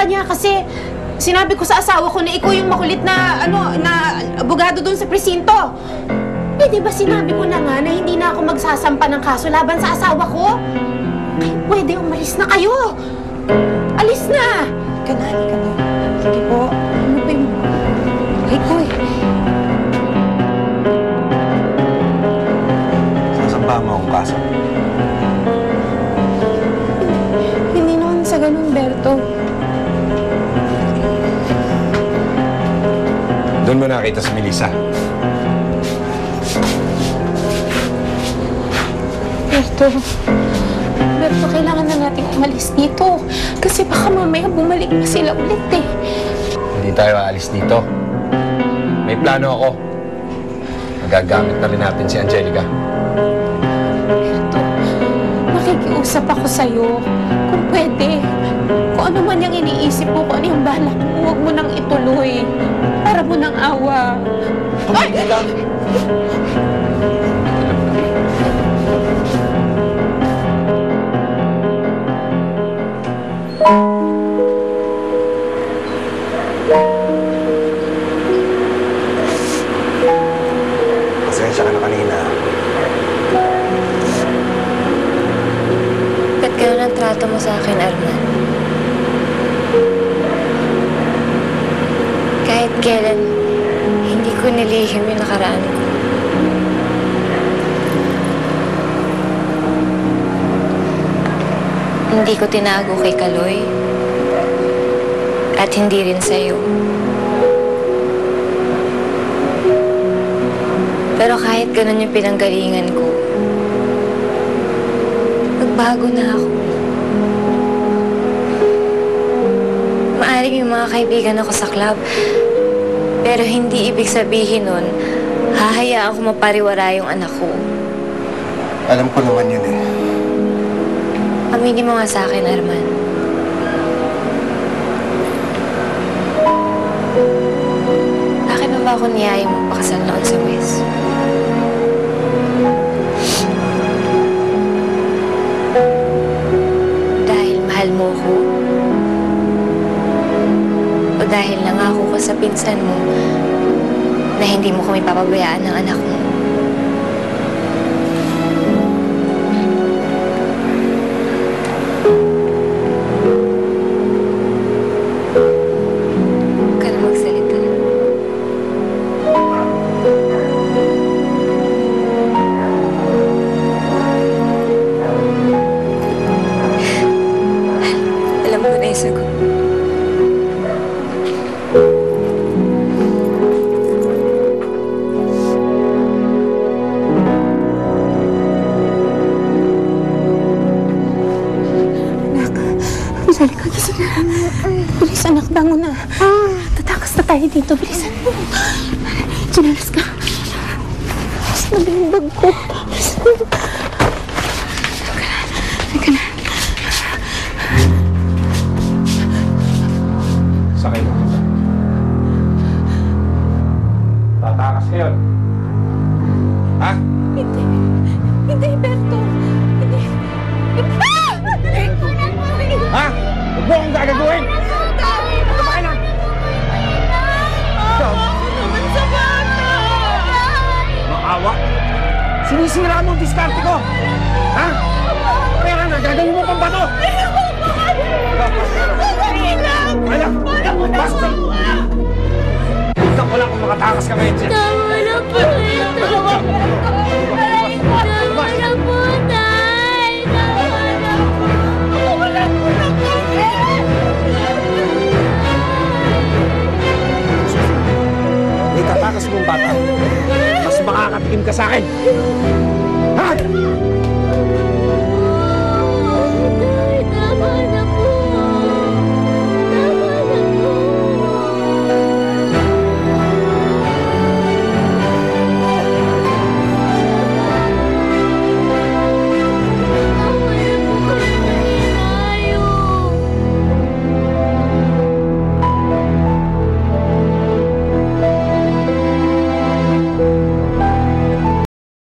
niya kasi sinabi ko sa asawa ko na ikaw yung makulit na, na abogado doon sa presinto. Eh, di ba sinabi ko na nga na hindi na ako magsasampa ng kaso laban sa asawa ko? Ay, pwede umalis na kayo. Alis na! Halika na, halika na. Sige po. Ano ba yung... Ay ko eh. Sasampa mo akong kaso. Hindi naman sa ganun, Berto. Doon mo nakita si Melissa. Berto, kailangan na natin umalis dito. Kasi baka mamaya bumalik pa sila ulit eh. Hindi tayo aalis dito. May plano ako. Magagamit na rin natin si Angelica. Berto, nakikiusap ako sa'yo. Kung pwede, kung ano man yung iniisip mo, kung ano yung balak mo, huwag mo nang ituloy. Para mo nang awa. Tumigil lang! Pasensya ka na kanina. Ba't gano'n ang trato mo sa akin, Arman? Kahit kailan, hindi ko nilihim yung nakaraan ko. Hindi ko tinago kay Kaloy. At hindi rin sa'yo. Pero kahit ganun yung pinanggalingan ko, nagbago na ako. Maaring yung mga kaibigan ako sa club, pero hindi ibig sabihin nun, hahayaan ko mapariwara yung anak ko. Alam ko naman yun eh. Aminin mo nga sa akin, Arman. Bakit ba ako niyaya mo pakasal noon sa West? Dahil mahal mo ko? O dahil nangako ka sa pinsan mo na hindi mo kami papabayaan ng anak mo? Bilis, anak, bangon na. Tatakas na tayo dito. Bilisan mo. Sinalas ka. Bilis na ba yung bag ko? Bilis na. Halika na. Sakay mo. Tatakas ka yun. Ha? Hindi. Hindi, Berto. Hindi. Ha? Huwag mo akong gagaguhin! Kumain lang! Naman sa bata! Maawa! Sinisira mo ang diskarte ko! Ha? Kaya nga, gagawin mo pang bato! Alam! Basta! Tignan ko lang kung makatakas ka ngayon siya! Tama na po ito! Tama na po, Tay! Tama na po! May tatakas mong bata, mas makakatikim ka sa akin! Ha?